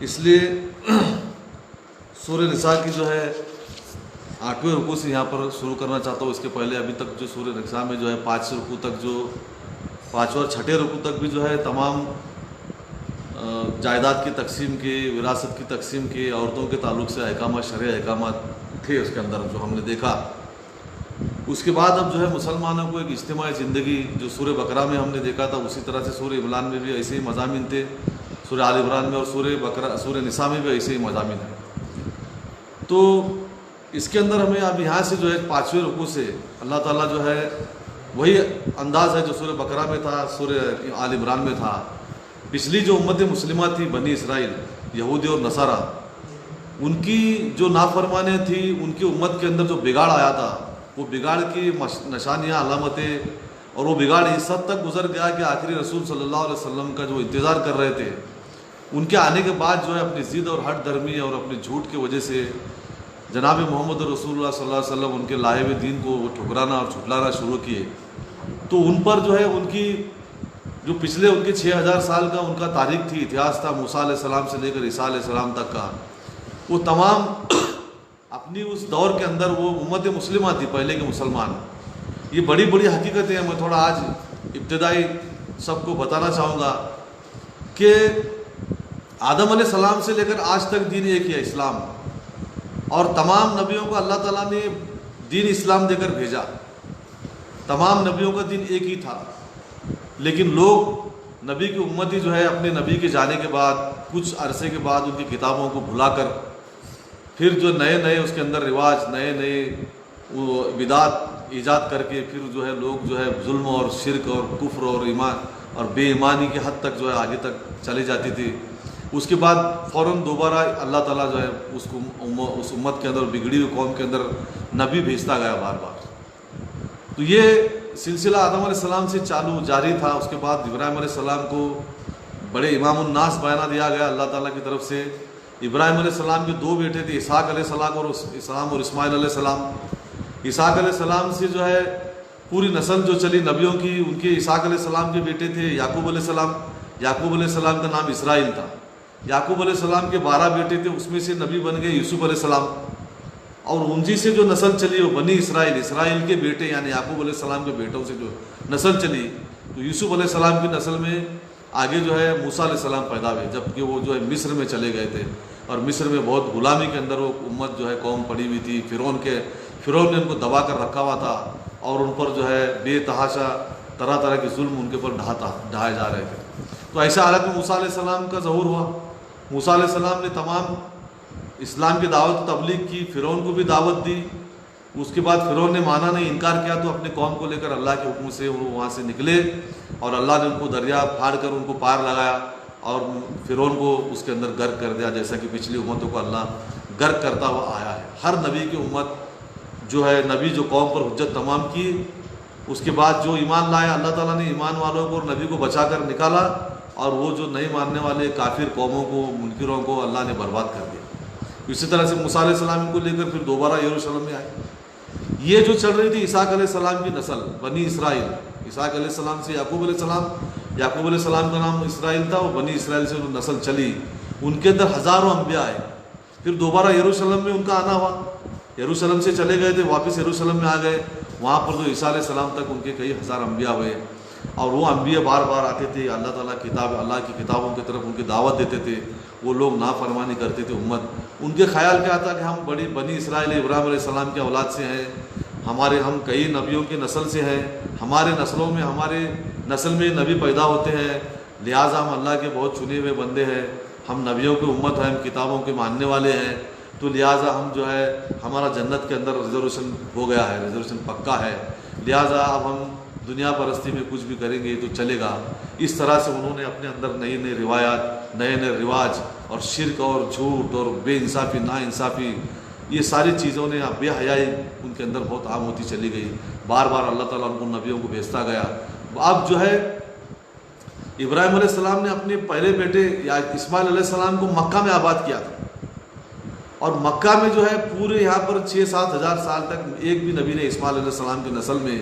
اس لیے سورہ نساء کی جو ہے 8ویں رکوع سے یہاں پر شروع کرنا چاہتا ہوں۔ اس کے پہلے ابھی تک جو سورہ نساء میں جو ہے 5 رکوع تک، جو 5 اور 6 رکوع تک بھی جو ہے تمام جائیداد کی تقسیم کے، وراثت کی تقسیم کے، عورتوں کے تعلق سے احکامات، شرعی احکامات تھے اس کے اندر جو ہم نے دیکھا۔ اس کے بعد اب جو ہے مسلمانوں کو ایک اجتماعی زندگی جو سورہ بقرہ میں ہم نے دیکھا تھا، اسی طرح سے سورہ عمران میں بھی ایسے ہی مضامین تھے، سورہ آل عمران میں، اور سورہ نساء میں بھی ایسے ہی مضامین ہیں۔ تو اس کے اندر ہمیں اب یہاں سے جو ہے 5ویں رکوع سے اللہ تعالیٰ جو ہے وہی انداز ہے جو سورہ بقرہ میں تھا، سورہ آل عمران میں تھا۔ پچھلی جو امت مسلمہ تھی، بنی اسرائیل، یہودی اور نصارہ، ان کی جو نافرمانیاں تھی، ان کی امت کے اندر جو بگاڑ آیا تھا، وہ بگاڑ کی نشانیاں، علامتیں، اور وہ بگاڑ اس حد تک گزر گیا کہ آخری رسول صلی اللہ علیہ وسلم کا جو انتظار کر رہے تھے، ان کے آنے کے بعد جو ہے اپنی ضد اور ہٹ دھرمی اور اپنی جھوٹ کی وجہ سے جناب محمد رسول اللہ صلی اللہ علیہ وسلم ان کے لائے ہوئے دین کو وہ ٹھکرانا اور جھٹلانا شروع کیے۔ تو ان پر جو ہے ان کی جو پچھلے ان کے 6000 سال کا ان کا تاریخ تھی، اتہاس تھا، موسیٰ علیہ السلام سے لے کر عیسیٰ علیہ السلام تک کا، وہ تمام اپنی اس دور کے اندر وہ امت مسلمہ تھی، پہلے کے مسلمان۔ یہ بڑی بڑی حقیقتیں ہیں، میں تھوڑا آج ابتدائی سب کو بتانا چاہوں گا کہ آدم علیہ السلام سے لے کر آج تک دین ایک ہی ہے، اسلام، اور تمام نبیوں کو اللہ تعالیٰ نے دین اسلام دے کر بھیجا، تمام نبیوں کا دین ایک ہی تھا۔ لیکن لوگ نبی کی امتی جو ہے اپنے نبی کے جانے کے بعد کچھ عرصے کے بعد ان کی کتابوں کو بھلا کر پھر جو نئے اس کے اندر رواج، نئے وہ بدعات ایجاد کر کے پھر جو ہے لوگ جو ہے ظلم اور شرک اور کفر اور ایمان اور بے ایمانی کے حد تک جو ہے آگے تک چلی جاتی تھی۔ اس کے بعد فوراً دوبارہ اللہ تعالیٰ جو ہے اس امت کے اندر، بگڑی ہوئی قوم کے اندر نبی بھیجتا گیا بار بار۔ تو یہ سلسلہ آدم علیہ السلام سے چالو جاری تھا۔ اس کے بعد ابراہیم علیہ السلام کو بڑے امام الناس بیانہ دیا گیا اللہ تعالیٰ کی طرف سے۔ ابراہیم علیہ السلام کے 2 بیٹے تھے، اسحاق علیہ السلام اور اسماعیل علیہ السلام۔ اسحاق علیہ السلام سے جو ہے پوری نسل جو چلی نبیوں کی، ان کے اسحاق علیہ السلام کے بیٹے تھے یعقوب علیہ السلام۔ یعقوب علیہ السلام کا نام اسرائیل تھا۔ یعقوب علیہ السلام کے 12 بیٹے تھے، اس میں سے نبی بن گئے یوسف علیہ السلام، اور انہی سے جو نسل چلی وہ بنی اسرائیل، اسرائیل کے بیٹے یعنی یعقوب علیہ السلام کے بیٹوں سے جو نسل چلی، تو یوسف علیہ السلام کی نسل میں آگے جو ہے موسیٰ علیہ السلام پیدا ہوئے، جبکہ وہ جو ہے مصر میں چلے گئے تھے، اور مصر میں بہت غلامی کے اندر وہ امت جو ہے قوم پڑی ہوئی تھی۔ فرعون نے ان کو دبا کر رکھا ہوا تھا، اور ان پر جو ہے بے تحاشا طرح طرح کے ظلم ان کے اوپر ڈھائے جا رہے تھے۔ تو ایسا حالت میں موسیٰ علیہ السلام کا ظہور ہوا۔ موسیٰ علیہ السلام نے تمام اسلام کی دعوت تبلیغ کی، فرعون کو بھی دعوت دی۔ اس کے بعد فرعون نے مانا نہیں، انکار کیا، تو اپنے قوم کو لے کر اللہ کے حکم سے وہ وہاں سے نکلے، اور اللہ نے ان کو دریا پھاڑ کر ان کو پار لگایا اور فرعون کو اس کے اندر غرق کر دیا، جیسا کہ پچھلی امتوں کو اللہ غرق کرتا ہوا آیا ہے۔ ہر نبی کی امت جو ہے، نبی جو قوم پر حجت تمام کی، اس کے بعد جو ایمان لائے، اللہ تعالیٰ نے ایمان والوں کو اور نبی کو بچا کر نکالا، اور وہ جو نہیں ماننے والے کافر قوموں کو، منکروں کو اللہ نے برباد کر دیا۔ اسی طرح سے موسیٰ علیہ السلام کو لے کر پھر دوبارہ یروشلم میں آئے۔ یہ جو چل رہی تھی اسحاق علیہ السلام کی نسل، بنی اسرائیل، اسحاق علیہ السلام سے یعقوب علیہ السلام، یعقوب علیہ السلام کا نام اسرائیل تھا، وہ بنی اسرائیل سے جو نسل چلی، ان کے اندر ہزاروں انبیاء آئے۔ پھر دوبارہ یروشلم میں ان کا آنا ہوا، یروشلم سے چلے گئے تھے، واپس یروشلم میں آ گئے، وہاں پر جو عیسیٰ علیہ السلام تک ان کے کئی ہزار انبیاء ہوئے، اور وہ انبیاء بار بار آتے تھے، اللہ تعالیٰ اللہ کی کتابوں کی طرف ان کی دعوت دیتے تھے، وہ لوگ نافرمانی کرتے تھے امت۔ ان کے خیال کیا تھا کہ ہم بنی اسرائیل ابراہیم علیہ السلام کے اولاد سے ہیں، ہم کئی نبیوں کی نسل سے ہیں، ہمارے نسل میں نبی پیدا ہوتے ہیں، لہٰذا ہم اللہ کے بہت چنے ہوئے بندے ہیں، ہم نبیوں کی امت ہیں، ہم کتابوں کے ماننے والے ہیں، تو لہٰذا ہم جو ہے ہمارا جنت کے اندر ریزرویشن ہو گیا ہے، ریزرویشن پکا ہے، لہٰذا اب ہم دنیا پرستی میں کچھ بھی کریں گے تو چلے گا۔ اس طرح سے انہوں نے اپنے اندر نئی روایات، نئے رواج، اور شرک اور جھوٹ اور بے انصافی، نا انصافی، یہ ساری چیزوں نے، بے حیائی ان کے اندر بہت عام ہوتی چلی گئی۔ بار بار اللہ تعالیٰ ان کو نبیوں کو بھیجتا گیا۔ اب جو ہے ابراہیم علیہ السلام نے اپنے پہلے بیٹے یا اسماعیل علیہ السلام کو مکہ میں آباد کیا تھا، اور مکہ میں جو ہے پورے یہاں پر 6-7 ہزار سال تک ایک بھی نبی نے اسماعیل علیہ السلام کی نسل میں،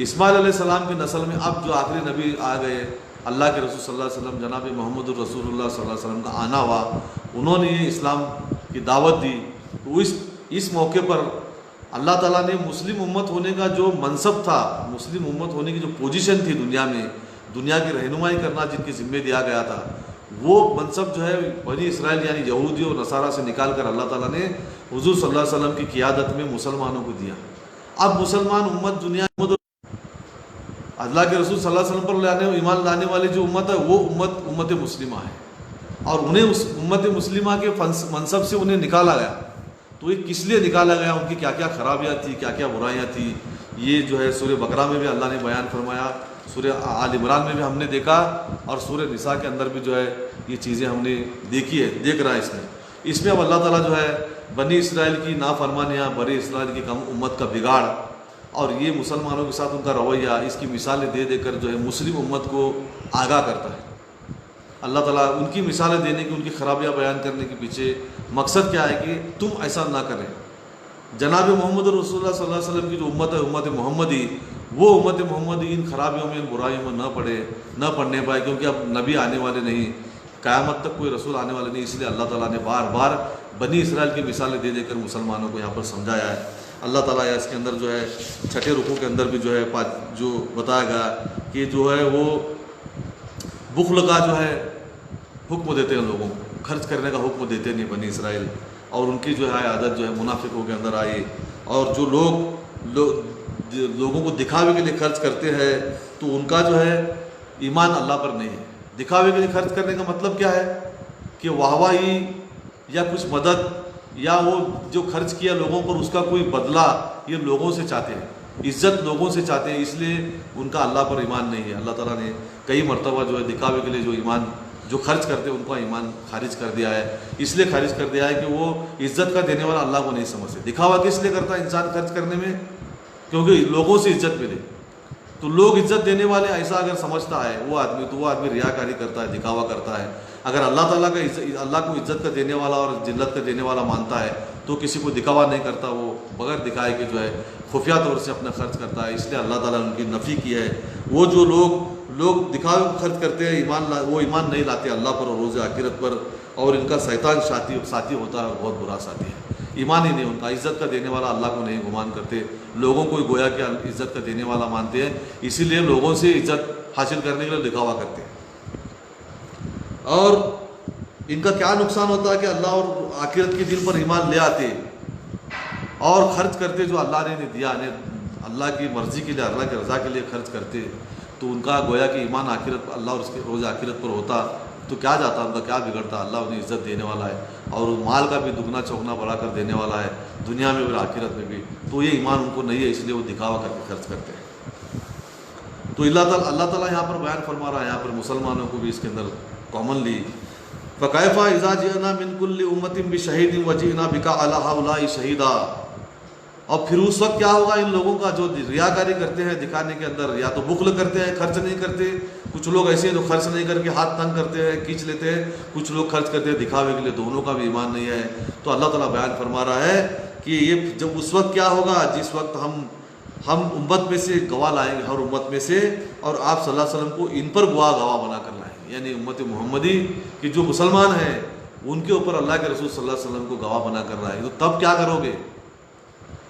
اسماعیل علیہ السلام کی نسل میں اب جو آخری نبی آ گئے اللہ کے رسول صلی اللہ علیہ وسلم جناب محمد الرسول اللہ صلی اللہ علیہ وسلم کا آنا ہوا، انہوں نے یہ اسلام کی دعوت دی، تو اس موقع پر اللہ تعالیٰ نے مسلم امت ہونے کا جو منصب تھا، مسلم امت ہونے کی جو پوزیشن تھی دنیا میں، دنیا کی رہنمائی کرنا جن کے ذمہ دیا گیا تھا، وہ منصب جو ہے بنی اسرائیل یعنی یہودی اور نصارہ سے نکال کر اللہ تعالیٰ نے حضور صلی اللہ علیہ وسلم کی قیادت میں مسلمانوں کو دیا۔ اب مسلمان امت دنیا اللہ کے رسول صلی اللہ علیہ وسلم پر ایمان لانے والی جو امت ہے وہ امت مسلمہ ہے، اور انہیں اس امت مسلمہ کے منصب سے انہیں نکالا گیا۔ تو یہ کس لیے نکالا گیا، ان کی کیا کیا خرابیاں تھیں، کیا کیا برائیاں تھیں، یہ جو ہے سورہ بقرہ میں بھی اللہ نے بیان فرمایا، سورہ آل عمران میں بھی ہم نے دیکھا، اور سورہ نساء کے اندر بھی جو ہے یہ چیزیں ہم نے دیکھی ہے، دیکھ رہا ہے اس میں اب اللہ تعالیٰ جو ہے بنی اسرائیل کی نافرمانیاں، بنی اسرائیل کی امت کا بگاڑ، اور یہ مسلمانوں کے ساتھ ان کا رویہ، اس کی مثالیں دے دے کر جو ہے مسلم امت کو آگاہ کرتا ہے۔ اللہ تعالیٰ ان کی مثالیں دینے کی، ان کی خرابیاں بیان کرنے کے پیچھے مقصد کیا ہے کہ تم ایسا نہ کریں۔ جناب محمد رسول اللہ صلی اللہ علیہ وسلم کی جو امت ہے، امت محمدی، وہ امت محمدی ان خرابیوں میں، ان برائیوں میں نہ پڑنے پائے، کیونکہ اب نبی آنے والے نہیں، قیامت تک کوئی رسول آنے والے نہیں، اس لیے اللہ تعالیٰ نے بار بار بنی اسرائیل کی مثالیں دے دے کر مسلمانوں کو یہاں پر سمجھایا ہے۔ اللہ تعالیٰ اس کے اندر جو ہے چھٹے رکوع کے اندر بھی جو ہے جو بتایا گیا کہ جو ہے وہ بخل کا جو ہے حکم دیتے ہیں، لوگوں کو خرچ کرنے کا حکم دیتے نہیں بنی اسرائیل، اور ان کی جو ہے عادت جو ہے منافقوں کے اندر آئی، اور جو لوگوں کو دکھاوے کے لیے خرچ کرتے ہیں تو ان کا جو ہے ایمان اللہ پر نہیں ہے۔ دکھاوے کے لیے خرچ کرنے کا مطلب کیا ہے کہ واہواہی یا کچھ مدد، یا وہ جو خرچ کیا لوگوں پر اس کا کوئی بدلہ یہ لوگوں سے چاہتے ہیں، عزت لوگوں سے چاہتے ہیں، اس لیے ان کا اللہ پر ایمان نہیں ہے۔ اللہ تعالیٰ نے کئی مرتبہ جو ہے دکھاوے کے لیے جو خرچ کرتے ہیں ان کا ایمان خارج کر دیا ہے، اس لیے خارج کر دیا ہے کہ وہ عزت کا دینے والا اللہ کو نہیں سمجھتے۔ دکھاوا کس لیے کرتا ہے انسان خرچ کرنے میں؟ کیونکہ لوگوں سے عزت ملے، تو لوگ عزت دینے والے ایسا اگر سمجھتا ہے وہ آدمی ریاکاری کرتا ہے، دکھاوا کرتا ہے۔ اگر اللہ تعالیٰ کا اللہ کو عزت کا دینے والا اور ذلت کا دینے والا مانتا ہے تو کسی کو دکھاوا نہیں کرتا، وہ بغیر دکھائے کہ جو ہے خفیہ طور سے اپنا خرچ کرتا ہے۔ اس لیے اللہ تعالیٰ نے ان کی نفی کی ہے۔ وہ جو لوگ دکھاوے کو خرچ کرتے ہیں، وہ ایمان نہیں لاتے اللہ پر اور روز آخرت پر، اور ان کا شیطان ساتھی ہوتا ہے، بہت برا ساتھی ہے۔ ایمان ہی نہیں ان کا، عزت کا دینے والا اللہ کو نہیں گمان کرتے، لوگوں کو گویا کہ عزت کا دینے والا مانتے ہیں، اسی لیے لوگوں سے عزت حاصل کرنے کے لیے دکھاوا کرتے ہیں۔ اور ان کا کیا نقصان ہوتا ہے کہ اللہ اور آخرت کے دن پر ایمان لے آتے اور خرچ کرتے جو اللہ نے دیا، اللہ کی مرضی کے لیے، اللہ کی رضا کے لیے خرچ کرتے، تو ان کا گویا کہ ایمان آخرت اللہ اور اس کے روز آخرت پر ہوتا تو کیا جاتا، ان کا کیا بگڑتا۔ اللہ انہیں عزت دینے والا ہے، اور مال کا بھی دگنا چوگنا بڑھا کر دینے والا ہے، دنیا میں اور آخرت میں بھی۔ تو یہ ایمان ان کو نہیں ہے، اس لیے وہ دکھاوا کر کے خرچ کرتے ہیں۔ تو اللہ تعالیٰ یہاں پر بیان فرما رہا ہے، یہاں پر مسلمانوں کو بھی اس کے اندر کامنلی فَكَيْفَ إِذَا جِئْنَا مِنْ كُلِّ أُمَّةٍ بِشَهِيدٍ وَجِئْنَا بِكَ عَلَىٰ هَٰؤُلَاءِ شَهِيدًا۔ اور پھر اس وقت کیا ہوگا ان لوگوں کا جو ریاکاری کرتے ہیں دکھانے کے اندر، یا تو بخل کرتے ہیں، خرچ نہیں کرتے، کچھ لوگ ایسے ہیں جو خرچ نہیں کر کے ہاتھ تنگ کرتے ہیں، کھینچ لیتے ہیں، کچھ لوگ خرچ کرتے ہیں دکھاوے کے لیے، دونوں کا بھی ایمان نہیں ہے۔ تو اللہ تعالیٰ بیان فرما رہا ہے کہ یہ جب اس وقت کیا ہوگا، جس وقت ہم امت میں سے گواہ لائیں گے، ہر امت میں سے، اور آپ صلی اللہ علیہ وسلم کو ان پر گواہ بنا کر لائیں گے، یعنی امت محمدی کی جو مسلمان ہیں ان کے اوپر اللہ کے رسول صلی اللہ علیہ وسلم کو گواہ بنا کر رہا ہے۔ تو تب کیا کرو گے؟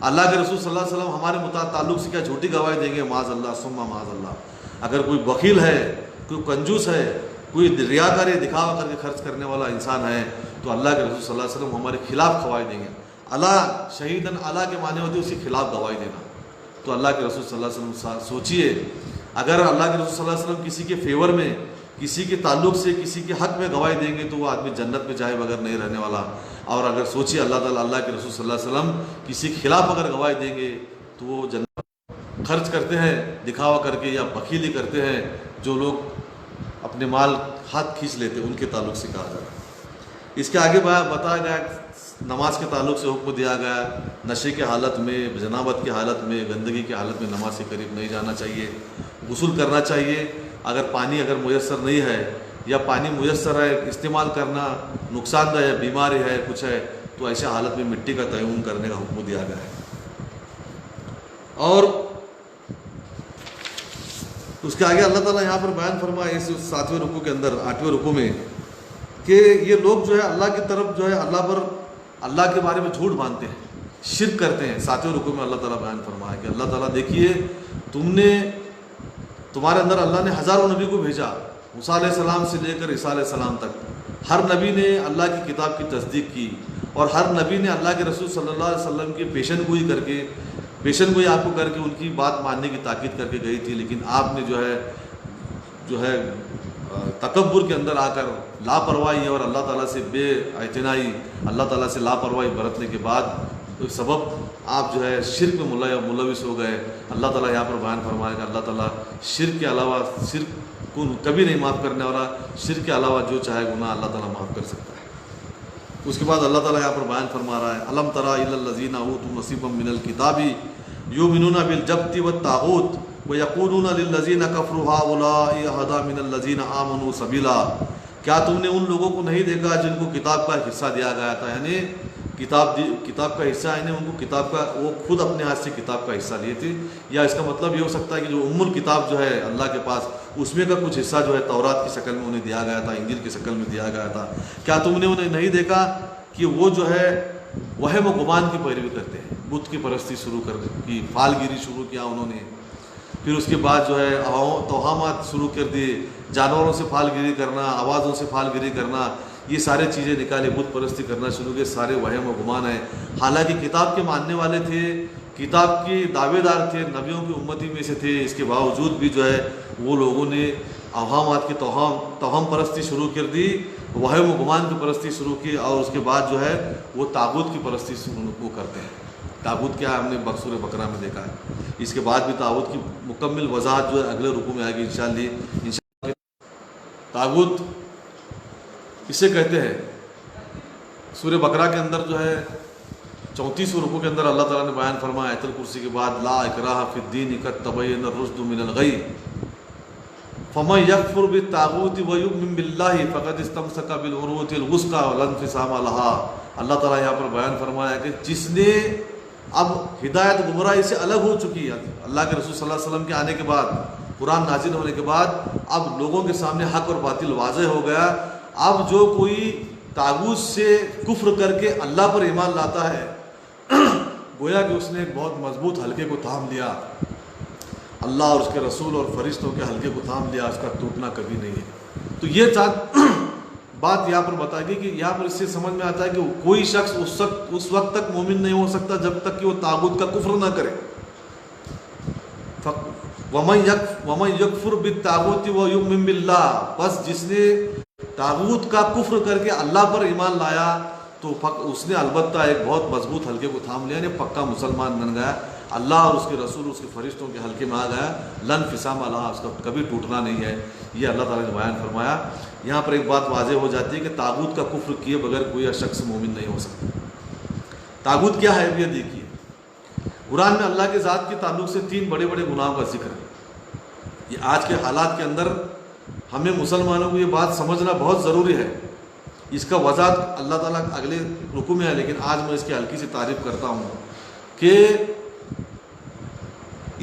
اللہ کے رسول صلی اللہ علیہ وسلم ہمارے تعلق سے کیا جھوٹی گواہی دیں گے؟ معاذ اللہ ثم معاذ اللہ۔ اگر کوئی بخیل ہے، کوئی کنجوس ہے، کوئی ریاکاری دکھاوا کر کے خرچ کرنے والا انسان ہے، تو اللہ کے رسول صلی اللہ علیہ وسلم ہمارے خلاف گواہی دیں گے۔ اللہ شہیدن، اللہ کے معنی ہوتے ہیں اس کے خلاف گواہی دینا۔ تو اللہ کے رسول صلی اللہ علیہ وسلم سوچئے، اگر اللہ کے رسول صلی اللہ علیہ وسلم کسی کے فیور میں، کسی کے تعلق سے، کسی کے حق میں گواہی دیں گے تو وہ آدمی جنت میں جائے بغیر نہیں رہنے والا۔ اور اگر سوچیے اللہ تعالیٰ، اللہ کے رسول صلی اللہ علیہ وسلم کسی کے خلاف اگر گواہی دیں گے تو وہ جنت خرچ کرتے ہیں دکھاوا کر کے، یا بخیلی کرتے ہیں، جو لوگ اپنے مال ہاتھ کھینچ لیتے ہیں، ان کے تعلق سے کہا جائے۔ اس کے آگے بتایا گیا، نماز کے تعلق سے حکم دیا گیا، نشے کے حالت میں، جنابت کی حالت میں، گندگی کی حالت میں نماز کے قریب نہیں جانا چاہیے، غسل کرنا چاہیے۔ اگر پانی میسر نہیں ہے، یا پانی میسر ہے استعمال کرنا نقصان دہ ہے، بیماری ہے، کچھ ہے، تو ایسے حالت میں مٹی کا تیمم کرنے کا حکم دیا گیا ہے۔ اور اس کے آگے اللہ تعالیٰ یہاں پر بیان فرمایا اس 7ویں رکوع کے اندر 8ویں رکوع میں کہ یہ لوگ جو ہے اللہ کی طرف جو ہے اللہ کے بارے میں جھوٹ باندھتے ہیں، شرک کرتے ہیں۔ 7ویں رکوع میں اللہ تعالیٰ بیان فرمایا کہ اللہ تعالیٰ دیکھیے تمہارے اندر اللہ نے ہزاروں نبی کو بھیجا، موسیٰ علیہ السلام سے لے کر عیسیٰ علیہ السلام تک، ہر نبی نے اللہ کی کتاب کی تصدیق کی، اور ہر نبی نے اللہ کے رسول صلی اللہ علیہ وسلم کی پیشن گوئی آپ کو کر کے ان کی بات ماننے کی تاکید کر کے گئی تھی، لیکن آپ نے جو ہے تکبر کے اندر آ کر لاپرواہی اور اللہ تعالیٰ سے بے اعتنائی، اللہ تعالیٰ سے لاپرواہی برتنے کے بعد سبب آپ جو ہے شرک میں ملوث ہو گئے۔ اللہ تعالیٰ یہاں پر بیان فرمائے کہ اللہ تعالیٰ شرک کے علاوہ شرک کو کبھی نہیں معاف کرنے والا، شرک کے علاوہ جو چاہے گناہ اللہ تعالیٰ معاف کر سکتا ہے۔ اس کے بعد اللہ تعالیٰ یہاں پر بیان فرما رہا ہے الم تری الی الذین اوتوا نصیبا من الکتاب یؤمنون بالجبت والطاغوت ویقولون للذین کفروا هؤلاء اهدی من الذین آمنوا سبیلا۔ کیا تم نے ان لوگوں کو نہیں دیکھا جن کو کتاب کا حصہ دیا گیا تھا، یعنی کتاب کا حصہ، یعنی ان کو کتاب کا، وہ خود اپنے ہاتھ سے کتاب کا حصہ لیے تھے، یا اس کا مطلب یہ ہو سکتا ہے کہ جو الکتاب جو ہے اللہ کے پاس، اس میں کا کچھ حصہ جو ہے تورات کی شکل میں انہیں دیا گیا تھا، انجیل کی شکل میں دیا گیا تھا۔ کیا تم نے انہیں نہیں دیکھا کہ وہ جو ہے وہم و گمان کی پیروی کرتے ہیں، بت کی پرستی شروع کی، فال گیری شروع کیا انہوں نے، پھر اس کے بعد جو ہے توہمات شروع کر دیے، جانوروں سے فال گیری کرنا، آوازوں سے فال گیری کرنا، یہ سارے چیزیں نکالے، بت پرستی کرنا شروع کیے، سارے وہم و گمان ہیں۔ حالانکہ کتاب کے ماننے والے تھے، کتاب کے دعوے دار تھے، نبیوں کی امتی میں سے تھے، اس کے باوجود بھی جو ہے وہ لوگوں نے اوہامات کی توہم پرستی شروع کر دی، وہم و گمان کی پرستی شروع کی، اور اس کے بعد جو ہے وہ طاغوت کی پرستی وہ کرتے ہیں۔ طاغوت کیا ہے ہم نے سورہ بقرہ میں دیکھا ہے۔ اس کے بعد بھی طاغوت کی مکمل وضاحت جو ہے اگلے رکوع میں آئے گی انشاءاللہ۔ طاغوت اسے کہتے ہیں، سورہ بقرہ کے اندر جو ہے 34 رکوع کے اندر اللہ تعالیٰ نے بیان فرمایا آیت الکرسی کے بعد لا اکراہ فی الدین قد تبین الرشد من الغی فمن یکفر بالطاغوت ویؤمن باللہ فقد استمسک بالعروۃ الوثقی ولا انفصام لها۔ اللہ تعالیٰ یہاں پر بیان فرمایا کہ جس نے اب ہدایت گمراہی سے الگ ہو چکی ہے، اللہ کے رسول صلی اللہ علیہ وسلم کے آنے کے بعد، قرآن نازل ہونے کے بعد اب لوگوں کے سامنے حق اور باطل واضح ہو گیا۔ اب جو کوئی طاغوت سے کفر کر کے اللہ پر ایمان لاتا ہے، گویا کہ اس نے ایک بہت مضبوط حلقے کو تھام لیا، اللہ اور اس کے رسول اور فرشتوں کے حلقے کو تھام لیا، اس کا ٹوٹنا کبھی نہیں ہے۔ تو یہ بات یہاں پر بتا گئی کہ یہاں پر اس سے سمجھ میں آتا ہے کہ کوئی شخص اس وقت تک مومن نہیں ہو سکتا جب تک کہ وہ طاغوت کا کفر نہ کرے۔ وَمَن يَكْفُرْ بِالطَّاغُوتِ وَيُؤْمِن بِاللَّهِ، بس جس نے طاغوت کا کفر کر کے اللہ پر ایمان لایا تو اس نے البتہ ایک بہت مضبوط حلقے کو تھام لیا، یعنی پکا مسلمان بن گیا، اللہ اور اس کے رسول اس کے فرشتوں کے حلقے میں آ گیا، لن فسام اللہ، اس کا کبھی ٹوٹنا نہیں ہے۔ یہ اللہ تعالیٰ نے بیان فرمایا۔ یہاں پر ایک بات واضح ہو جاتی ہے کہ طاغوت کا کفر کیے بغیر کوئی شخص مومن نہیں ہو سکتا۔ طاغوت کیا ہے یہ دیکھیے، قرآن میں اللہ کے ذات کے تعلق سے 3 بڑے بڑے گناہوں کا ذکر ہے۔ یہ آج کے حالات کے اندر ہمیں مسلمانوں کو یہ بات سمجھنا بہت ضروری ہے۔ اس کا وضاحت اللہ تعالیٰ اگلے رکوع میں ہے، لیکن آج میں اس کی ہلکی سی تعریف کرتا ہوں کہ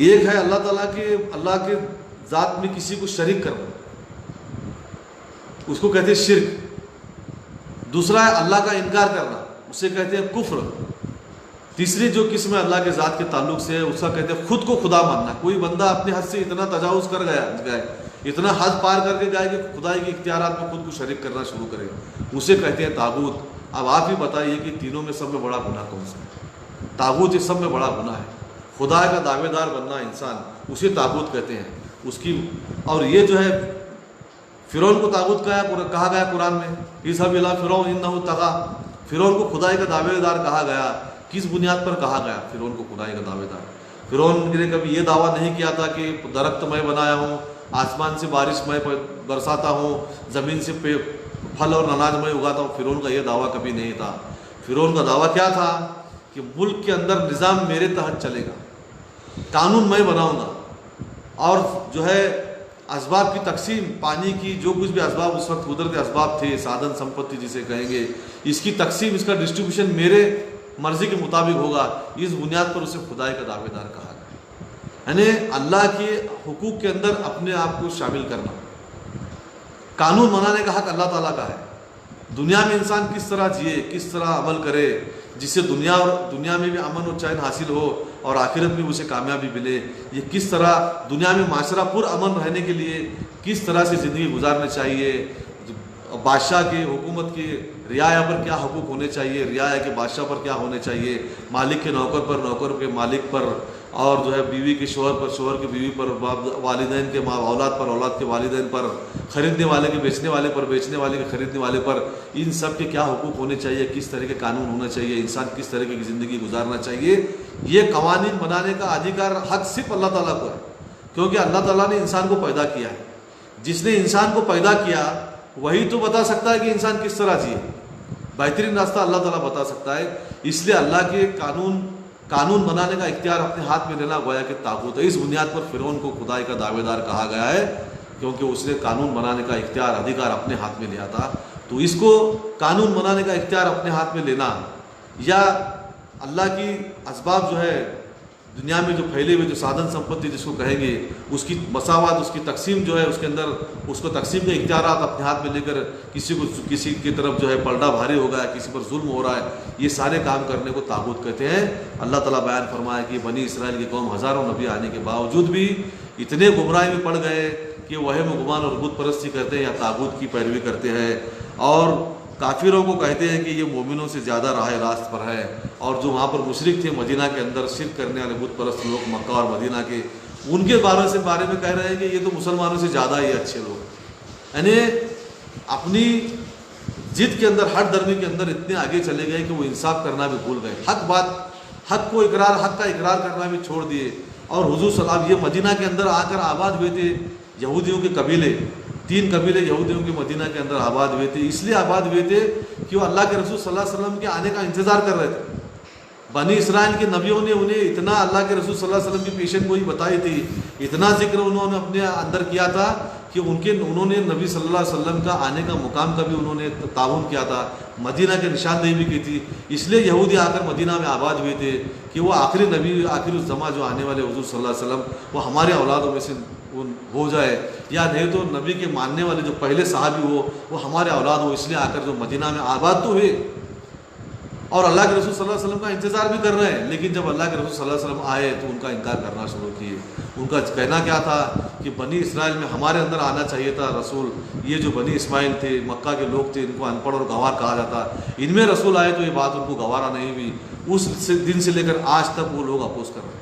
ایک ہے اللہ کے ذات میں کسی کو شریک کرنا، اس کو کہتے ہیں شرک۔ دوسرا ہے اللہ کا انکار کرنا، اسے کہتے ہیں کفر۔ تیسری جو قسم ہے اللہ کے ذات کے تعلق سے ہے، اس کا کہتے ہیں خود کو خدا ماننا۔ کوئی بندہ اپنے حد سے اتنا تجاوز کر گیا، اتنا حد پار کر کے گیا کہ خدائی کے اختیارات میں خود کو شریک کرنا شروع کرے، اسے کہتے ہیں طاغوت۔ اب آپ ہی بتائیے کہ تینوں میں سب میں بڑا گناہ کون سا ہے؟ طاغوت یہ سب میں بڑا گناہ ہے۔ خدا کا دعوے دار بننا انسان، اسے طاغوت کہتے ہیں۔ اور یہ جو ہے فرعون کو طاغوت کہا گیا قرآن میں، اذهب الى فرعون انه طغى۔ فرعون کو خدائی کا دعوے دار کہا گیا، کس بنیاد پر کہا گیا فرعون کو خدائی کا دعوے دار؟ فرعون نے کبھی یہ دعویٰ نہیں کیا تھا کہ درخت میں بنایا ہوں، آسمان سے بارش میں برساتا ہوں، زمین سے پھل اور اناج میں اگاتا ہوں۔ فرعون کا یہ دعویٰ کبھی نہیں تھا۔ فرعون کا دعویٰ کیا تھا کہ ملک کے اندر نظام میرے تحت چلے گا، قانون میں بناؤں گا، اور جو ہے اسباب کی تقسیم، پانی کی جو کچھ بھی اسباب اس وقت قدرتی اسباب تھے، سادن سمپتی جسے کہیں گے، اس کی تقسیم، اس کا ڈسٹریبیوشن میرے مرضی کے مطابق ہوگا۔ اس بنیاد پر اسے خدائی کا دعوے دار کہا گیا، یعنی اللہ کے حقوق کے اندر اپنے آپ کو شامل کرنا. قانون بنانے کا حق اللہ تعالیٰ کا ہے. دنیا میں انسان کس طرح جیے, کس طرح عمل کرے جس سے دنیا میں بھی امن و چین حاصل ہو اور آخرت میں اسے کامیابی ملے, یہ کس طرح دنیا میں معاشرہ پر امن رہنے کے لیے کس طرح سے زندگی گزارنی چاہیے, بادشاہ کے حکومت کے رعایا پر کیا حقوق ہونے چاہیے, رعایا کے بادشاہ پر کیا ہونے چاہیے, مالک کے نوکر پر, نوکر کے مالک پر, اور جو ہے بیوی کے شوہر پر, شوہر کے بیوی پر, والدین کے اولاد پر, اولاد کے والدین پر, خریدنے والے کے بیچنے والے پر, بیچنے والے کے خریدنے والے پر, ان سب کے کیا حقوق ہونے چاہیے, کس طرح کے قانون ہونا چاہیے, انسان کس طرح کی زندگی گزارنا چاہیے. یہ قوانین بنانے کا ادھیکار حق صرف اللہ تعالیٰ کو ہے, کیونکہ اللہ تعالیٰ نے انسان کو پیدا کیا ہے. جس نے انسان کو پیدا کیا وہی تو بتا سکتا ہے کہ انسان کس طرح جیے. بہترین راستہ اللہ تعالیٰ بتا سکتا ہے. اس لیے اللہ کے قانون بنانے کا اختیار اپنے ہاتھ میں لینا گویا کہ طاغوت ہے. اس بنیاد پر فرعون کو خدائی کا دعوے دار کہا گیا ہے, کیونکہ اس نے قانون بنانے کا اختیار ادھیکار اپنے ہاتھ میں لیا تھا. تو اس کو قانون بنانے کا اختیار اپنے ہاتھ میں لینا یا اللہ کی اسباب جو ہے دنیا میں جو پھیلے ہوئے جو سادن سمپتی جس کو کہیں گے, اس کی مساوات, اس کی تقسیم جو ہے, اس کے اندر اس کو تقسیم کے اختیارات اپنے ہاتھ میں لے کر کسی کی طرف جو ہے پلڑا بھاری ہو گیا, کسی پر ظلم ہو رہا ہے, یہ سارے کام کرنے کو طاغوت کہتے ہیں. اللہ تعالیٰ بیان فرمایا کہ بنی اسرائیل کی قوم ہزاروں نبی آنے کے باوجود بھی اتنے گمراہی میں پڑ گئے کہ وہم و گمان اور بت پرستی کرتے ہیں یا طاغوت کی پیروی کرتے ہیں, اور کافروں کو کہتے ہیں کہ یہ مومنوں سے زیادہ راہ راست پر ہے. اور جو وہاں پر مشرک تھے مدینہ کے اندر شرک کرنے والے بت پرست لوگ مکہ اور مدینہ کے, ان کے بارے میں کہہ رہے ہیں کہ یہ تو مسلمانوں سے زیادہ ہی اچھے لوگ. یعنی اپنی ضد کے اندر, ہٹ درمی کے اندر اتنے آگے چلے گئے کہ وہ انصاف کرنا بھی بھول گئے, حق کا اقرار کرنا بھی چھوڑ دیے. اور حضور صلی اللہ علیہ وسلم یہ مدینہ کے اندر آ کر آباد ہوئے تھے. یہودیوں کے قبیلے, 3 قبیلے یہودیوں کے مدینہ کے اندر آباد ہوئے تھے. اس لیے آباد ہوئے تھے کہ وہ اللہ کے رسول صلی اللہ علیہ وسلم کے آنے کا انتظار کر رہے تھے. بنی اسرائیل کے نبیوں نے انہیں اتنا اللہ کے رسول صلی اللہ علیہ وسلم کی پیشن گوئی بتائی تھی, اتنا ذکر انہوں نے اپنے اندر کیا تھا کہ انہوں نے نبی صلی اللہ علیہ وسلم کا آنے کا مقام کا بھی انہوں نے تعاون کیا تھا, مدینہ کے نشاندہی بھی کی تھی. اس لیے یہودی آ کر مدینہ میں آباد ہوئے تھے کہ وہ آخری نبی, آخر الزماں جو آنے والے حضور صلی اللہ علیہ وسلم وہ ہمارے اولادوں میں سے ہو جائے, یا نہیں تو نبی کے ماننے والے جو پہلے صحابی ہو وہ ہمارے اولاد ہو. اس لیے آ کر جو مدینہ میں آباد تو ہوئے اور اللہ کے رسول صلی اللہ علیہ وسلم کا انتظار بھی کر رہے ہیں. لیکن جب اللہ کے رسول صلی اللہ علیہ وسلم آئے تو ان کا انکار کرنا شروع کیے. ان کا کہنا کیا تھا کہ بنی اسرائیل میں ہمارے اندر آنا چاہیے تھا رسول. یہ جو بنی اسماعیل تھے, مکہ کے لوگ تھے, ان کو ان پڑھ اور گوار کہا جاتا, ان میں رسول آئے تو یہ بات ان کو گوارا نہیں ہوئی. اس دن سے لے کر آج تک وہ لوگ اپوز کر رہے ہیں.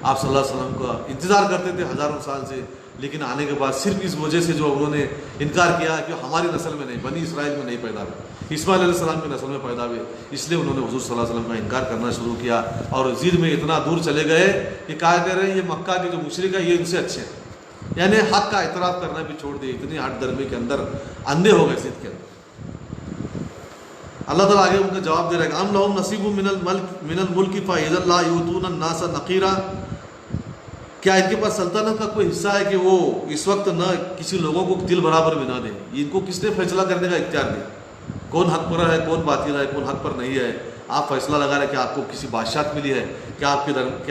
آپ صلی اللہ علیہ وسلم کا انتظار کرتے تھے ہزاروں سال سے, لیکن آنے کے بعد صرف اس وجہ سے جو انہوں نے انکار کیا کہ ہماری نسل میں نہیں, بنی اسرائیل میں نہیں پیدا ہوئے, اسماعیل علیہ السلام کی نسل میں پیدا ہوئے. اس لیے انہوں نے حضور صلی اللہ علیہ وسلم کا انکار کرنا شروع کیا اور ضد میں اتنا دور چلے گئے کہ کہا کر رہے ہیں یہ مکہ کے جو مشرک ہے یہ ان سے اچھے ہیں. یعنی حق کا اعتراف کرنا بھی چھوڑ دیے, اتنی ہٹ درمی کے اندر اندھے ہو گئے ضد کے اندر. اللہ تعالیٰ آگے ان کا جواب دے رہا ہے کہ ام لہم نصیب من الملک فاذا لا یؤتون الناس نقیرا, کیا ان کے پاس سلطنت کا کوئی حصہ ہے کہ وہ اس وقت نہ کسی لوگوں کو دل برابر بھی نہ دیں. ان کو کس نے فیصلہ کرنے کا اختیار دیا, کون حق پر ہے, کون باطل ہے, کون حق پر نہیں ہے. آپ فیصلہ لگا رہے کہ آپ کو کسی بادشاہت ملی ہے, کیا